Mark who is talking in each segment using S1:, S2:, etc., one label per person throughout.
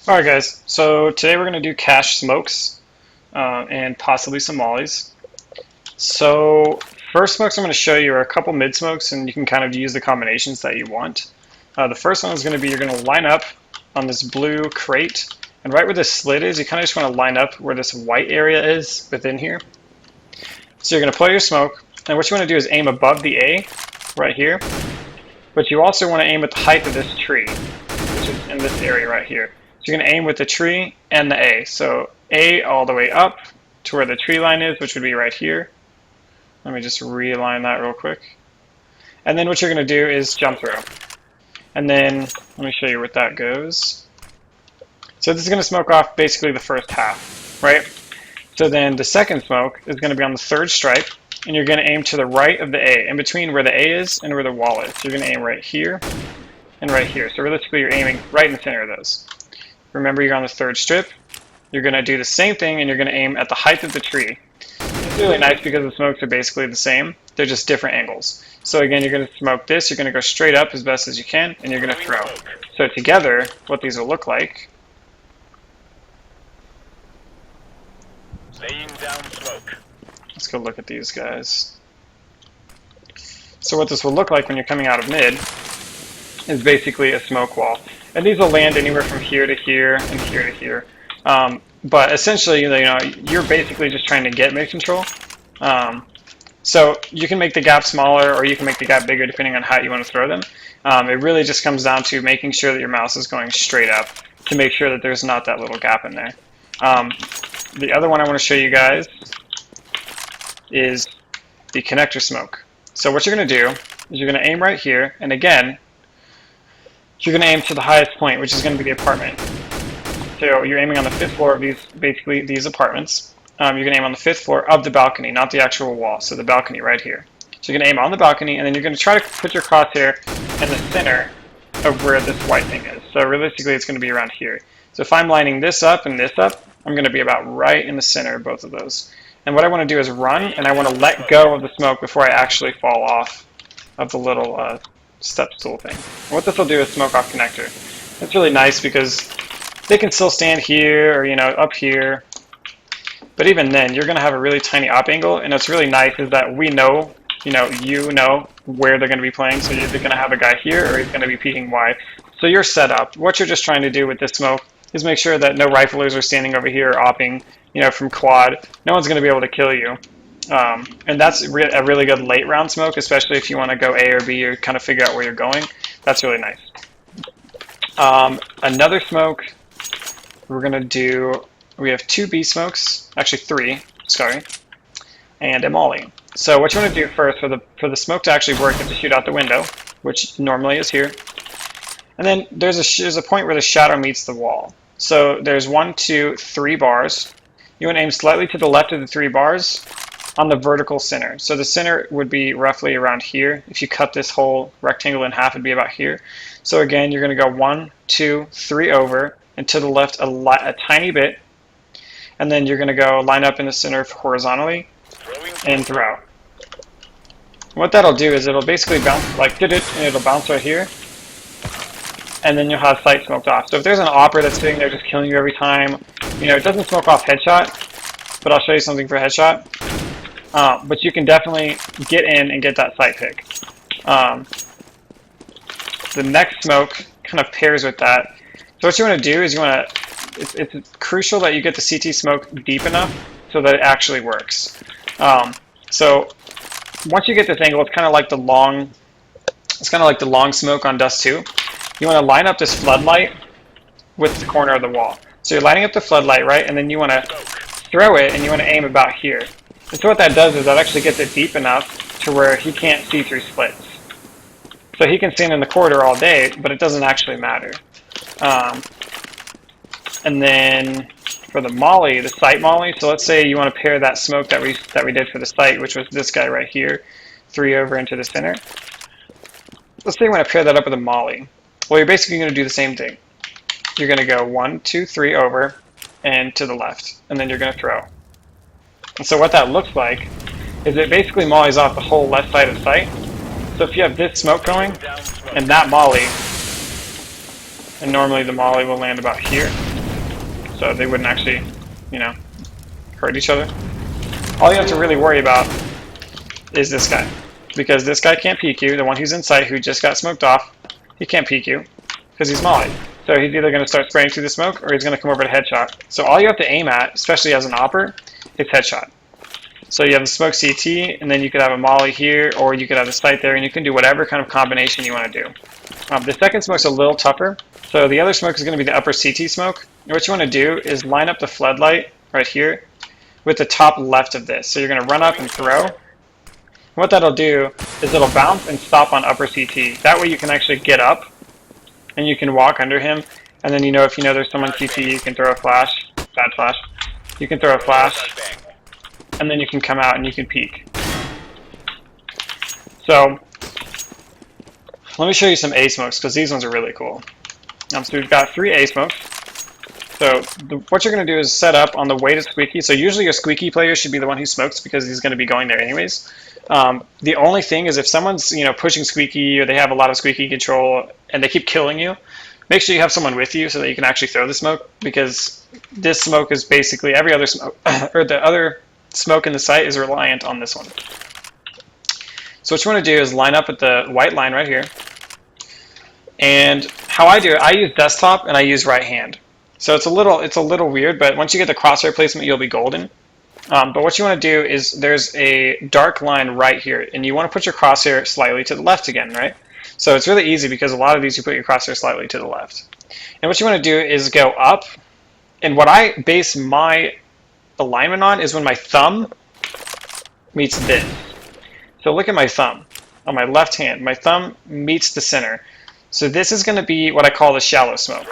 S1: Alright guys, so today we're going to do cache smokes and possibly some mollies. So first smokes I'm going to show you are a couple mid smokes, and you can kind of use the combinations that you want. The first one is going to be you're going to line up on this blue crate, and right where this slit is, you kind of just want to line up where this white area is within here. So you're going to play your smoke, and what you want to do is aim above the A right here, but you also want to aim at the height of this tree, which is in this area right here. So you're going to aim with the tree and the A. So A all the way up to where the tree line is, which would be right here. Let me just realign that real quick. And then what you're going to do is jump through. And then let me show you where that goes. So this is going to smoke off basically the first half, right? So then the second smoke is going to be on the third stripe, and you're going to aim to the right of the A, in between where the A is and where the wall is. So you're going to aim right here and right here. So realistically, you're aiming right in the center of those. Remember, you're on the third strip. You're going to do the same thing, and you're going to aim at the height of the tree. It's really nice because the smokes are basically the same. They're just different angles. So again, you're going to smoke this. You're going to go straight up as best as you can, and you're going to throw. So together, what these will look like.
S2: Laying down smoke.
S1: Let's go look at these guys. So what this will look like when you're coming out of mid is basically a smoke wall. And these will land anywhere from here to here and here to here. But essentially, you're basically just trying to get mid control. So you can make the gap smaller, or you can make the gap bigger depending on how you want to throw them. It really just comes down to making sure that your mouse is going straight up to make sure that there's not that little gap in there. The other one I want to show you guys is the connector smoke. So what you're going to do is you're going to aim right here, and again, you're going to aim to the highest point, which is going to be the apartment. So you're aiming on the 5th floor of these apartments. You're going to aim on the 5th floor of the balcony, not the actual wall. So the balcony right here. So you're going to aim on the balcony, and then you're going to try to put your crosshair in the center of where this white thing is. So realistically, it's going to be around here. So if I'm lining this up and this up, I'm going to be about right in the center of both of those. And what I want to do is run, and I want to let go of the smoke before I actually fall off of the little step stool thing. And what this will do is smoke off connector. It's really nice because they can still stand here or up here, but even then you're going to have a really tiny op angle. And what's really nice is that we know, you know where they're going to be playing. So you're either going to have a guy here or he's going to be peeking wide. So you're set up. What you're just trying to do with this smoke is make sure that no riflers are standing over here or opping, from quad. No one's going to be able to kill you. And that's a really good late round smoke, especially if you want to go A or B or kind of figure out where you're going. That's really nice. Another smoke we're going to do, we have 2 B smokes, actually 3, sorry, and a molly. So what you want to do first for the smoke to actually work is to shoot out the window, which normally is here. And then there's a point where the shadow meets the wall. So there's 1, 2, 3 bars. You want to aim slightly to the left of the 3 bars on the vertical center. So the center would be roughly around here. If you cut this whole rectangle in half, it'd be about here. So again, you're going to go 1, 2, 3 over, and to the left a tiny bit. And then you're going to go line up in the center horizontally and throw. What that'll do is it'll basically bounce like did it, and it'll bounce right here. And then you'll have sight smoked off. So if there's an opper that's sitting there just killing you every time, it doesn't smoke off headshot, but I'll show you something for headshot. But you can definitely get in and get that sight pick. The next smoke kind of pairs with that. So what you want to do is it's crucial that you get the CT smoke deep enough so that it actually works. So once you get this angle, it's kind of like the long smoke on Dust 2. You want to line up this floodlight with the corner of the wall. So you're lining up the floodlight, right? And then you want to throw it, and you want to aim about here. And so what that does is that actually gets it deep enough to where he can't see through splits. So he can stand in the corridor all day, but it doesn't actually matter. And then for the molly, the sight molly, so let's say you want to pair that smoke that we did for the sight, which was this guy right here, 3 over into the center. Let's say you want to pair that up with a molly. Well, you're basically going to do the same thing. You're going to go 1, 2, 3 over and to the left, and then you're going to throw. And so what that looks like is it basically mollies off the whole left side of sight. So if you have this smoke going and that molly, and normally the molly will land about here, so they wouldn't actually, you know, hurt each other. All you have to really worry about is this guy, because this guy can't peek you. The one who's in sight, who just got smoked off, he can't peek you because he's mollied. So he's either going to start spraying through the smoke or he's going to come over to headshot. So all you have to aim at, especially as an opper, is headshot. So you have a smoke CT, and then you could have a molly here, or you could have a sight there, and you can do whatever kind of combination you want to do. The second smoke's a little tougher. So the other smoke is going to be the upper CT smoke. And what you want to do is line up the floodlight right here with the top left of this. So you're going to run up and throw. And what that'll do is it'll bounce and stop on upper CT. That way you can actually get up and you can walk under him, and then if you know there's someone CT, you can throw a flash, bad flash. You can throw a flash, and then you can come out and you can peek. So let me show you some A smokes, because these ones are really cool. So we've got 3 A smokes. So what you're going to do is set up on the way to Squeaky. So usually your Squeaky player should be the one who smokes, because he's going to be going there anyways. The only thing is if someone's pushing Squeaky, or they have a lot of Squeaky control and they keep killing you, make sure you have someone with you so that you can actually throw the smoke, because this smoke is basically every other smoke, or the other smoke in the site is reliant on this one. So what you want to do is line up with the white line right here. And how I do it, I use desktop and I use right hand. So it's a little weird, but once you get the crosshair placement, you'll be golden. But what you want to do is there's a dark line right here, and you want to put your crosshair slightly to the left again, right? So it's really easy, because a lot of these you put your crosshair slightly to the left. And what you want to do is go up, and what I base my alignment on is when my thumb meets this. So look at my thumb on my left hand. My thumb meets the center. So this is going to be what I call the shallow smoke.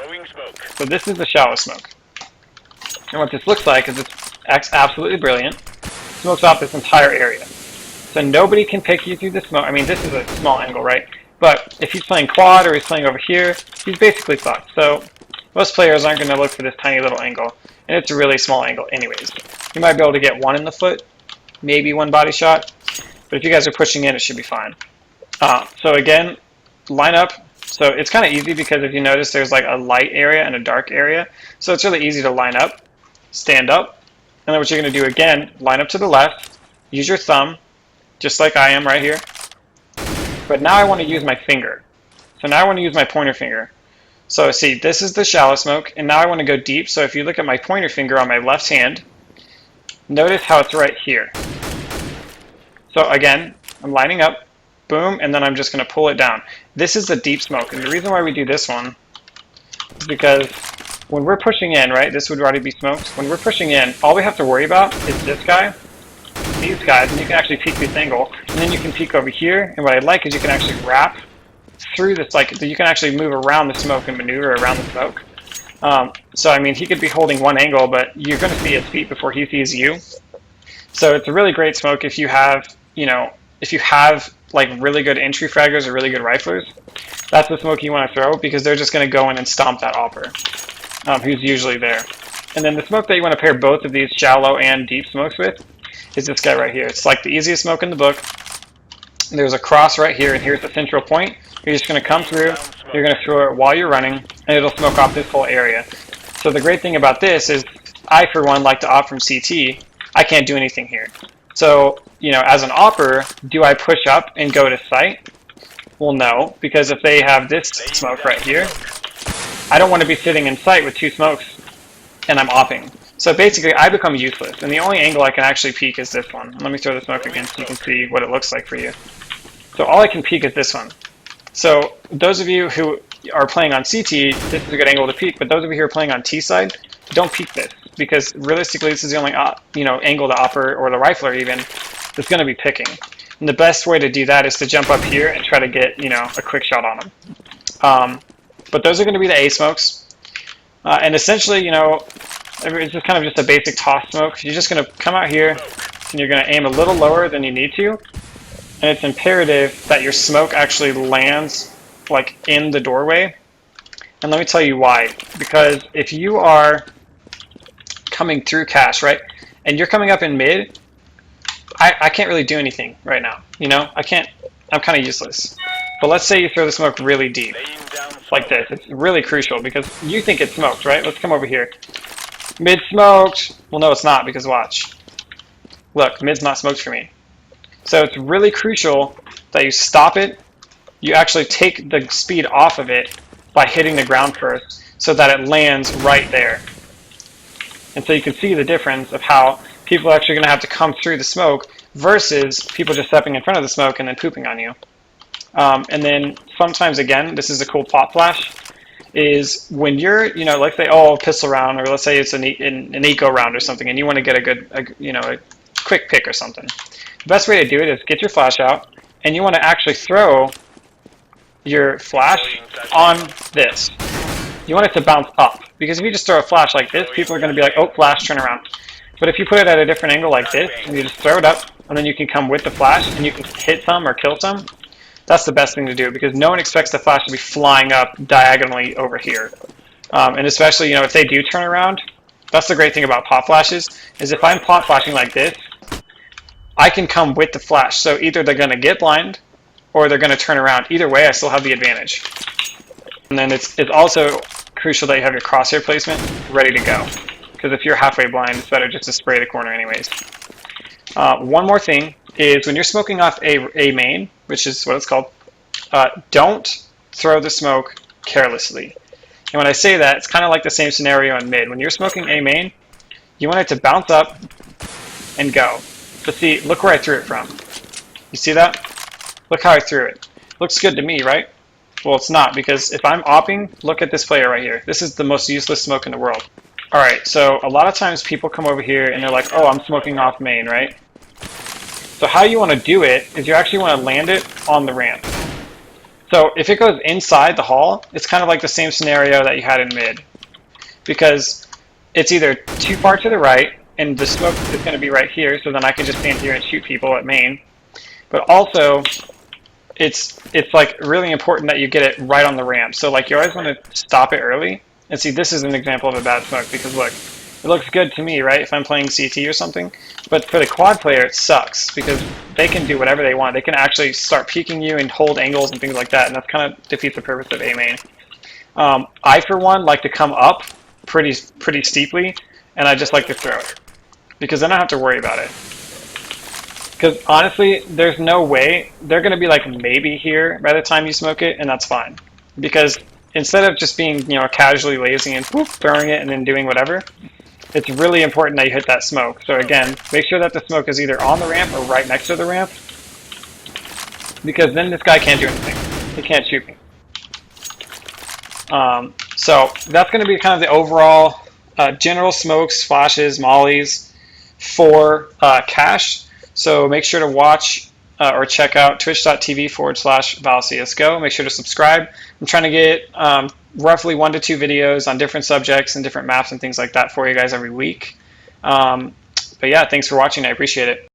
S1: So this is the shallow smoke. And what this looks like is it's absolutely brilliant. Smokes off this entire area. So nobody can pick you through the smoke. I mean, this is a small angle, right? But if he's playing quad or he's playing over here, he's basically fucked. So most players aren't going to look for this tiny little angle. And it's a really small angle anyways. You might be able to get one in the foot, maybe one body shot. But if you guys are pushing in, it should be fine. So again, line up. So it's kind of easy, because if you notice, there's like a light area and a dark area. So it's really easy to line up, stand up. And then what you're going to do again, line up to the left, use your thumb, just like I am right here. But now I want to use my finger. So now I want to use my pointer finger. So see, this is the shallow smoke, and now I want to go deep. So if you look at my pointer finger on my left hand, notice how it's right here. So again, I'm lining up, boom, and then I'm just going to pull it down. This is the deep smoke, and the reason why we do this one is because when we're pushing in, right, this would already be smoked. When we're pushing in, all we have to worry about is this guy, these guys, and you can actually peek this angle, and then you can peek over here, and what I like is you can actually wrap through this, like, you can actually move around the smoke and maneuver around the smoke. So I mean, he could be holding one angle, but you're going to see his feet before he sees you. So it's a really great smoke if you have, like really good entry fraggers or really good riflers. That's the smoke you want to throw, because they're just going to go in and stomp that opper, who's usually there. And then the smoke that you want to pair both of these shallow and deep smokes with is this guy right here. It's like the easiest smoke in the book. There's a cross right here, and here's the central point. You're just going to come through, you're going to throw it while you're running, and it'll smoke off this whole area. So the great thing about this is, I for one like to opt from CT. I can't do anything here. So, as an opper, do I push up and go to sight? Well, no, because if they have this smoke right here, I don't want to be sitting in sight with 2 smokes, and I'm opping. So basically, I become useless, and the only angle I can actually peek is this one. Let me throw the smoke again so you can see what it looks like for you. So all I can peek is this one. So those of you who are playing on CT, this is a good angle to peek, but those of you who are playing on T side, don't peek this, because realistically, this is the only angle the opper or the rifler even that's going to be picking. And the best way to do that is to jump up here and try to get a quick shot on them. But those are going to be the A smokes, and essentially it's just kind of just a basic toss smoke. You're just going to come out here and you're going to aim a little lower than you need to, and it's imperative that your smoke actually lands like in the doorway. And let me tell you why. Because if you are coming through cache, right, and you're coming up in mid, I can't really do anything right now. I can't. I'm kind of useless. But let's say you throw the smoke really deep, like this. It's really crucial because you think it's smoked, right? Let's come over here. Mid smoked. Well, no, it's not, because watch. Look, mid's not smoked for me. So it's really crucial that you stop it. You actually take the speed off of it by hitting the ground first so that it lands right there. And so you can see the difference of how people are actually going to have to come through the smoke versus people just stepping in front of the smoke and then pooping on you. And then sometimes, again, this is a cool pop flash, is when you're, let's say, a pistol round, or let's say it's an eco round or something, and you want to get a quick pick or something. The best way to do it is get your flash out, and you want to actually throw your flash on this. You want it to bounce up, because if you just throw a flash like this, people are going to be like, oh, flash, turn around. But if you put it at a different angle like this, and you just throw it up, and then you can come with the flash, and you can hit some or kill some, that's the best thing to do, because no one expects the flash to be flying up diagonally over here. And especially, if they do turn around, that's the great thing about pop flashes, is if I'm pop flashing like this, I can come with the flash. So either they're going to get blind, or they're going to turn around. Either way, I still have the advantage. And then it's also crucial that you have your crosshair placement ready to go. Because if you're halfway blind, it's better just to spray the corner anyways. One more thing is when you're smoking off a main, which is what it's called, don't throw the smoke carelessly. And when I say that, it's kind of like the same scenario in mid. When you're smoking a main, you want it to bounce up and go. But see, look where I threw it from. You see that? Look how I threw it. Looks good to me, right? Well, it's not, because if I'm opping, look at this player right here. This is the most useless smoke in the world. Alright, so a lot of times people come over here and they're like, oh, I'm smoking off main, right? So how you want to do it is you actually want to land it on the ramp. So if it goes inside the hall, it's kind of like the same scenario that you had in mid. Because it's either too far to the right, and the smoke is going to be right here, so then I can just stand here and shoot people at main. But also, it's like really important that you get it right on the ramp. So like you always want to stop it early. And see, this is an example of a bad smoke, because look, it looks good to me, right, if I'm playing CT or something. But for the quad player, it sucks, because they can do whatever they want. They can actually start peeking you and hold angles and things like that, and that kind of defeats the purpose of A main. I, for one, like to come up pretty steeply, and I just like to throw it, because then I don't have to worry about it. Because honestly, there's no way, they're going to be like maybe here by the time you smoke it, and that's fine. Because instead of just being, casually lazy and whoop, throwing it and then doing whatever, it's really important that you hit that smoke. So again, make sure that the smoke is either on the ramp or right next to the ramp, because then this guy can't do anything. He can't shoot me. So that's going to be kind of the overall general smokes, flashes, mollies for cash. So make sure to watch or check out twitch.tv/vaLCSGO. Make sure to subscribe. I'm trying to get roughly 1 to 2 videos on different subjects and different maps and things like that for you guys every week. But yeah, thanks for watching. I appreciate it.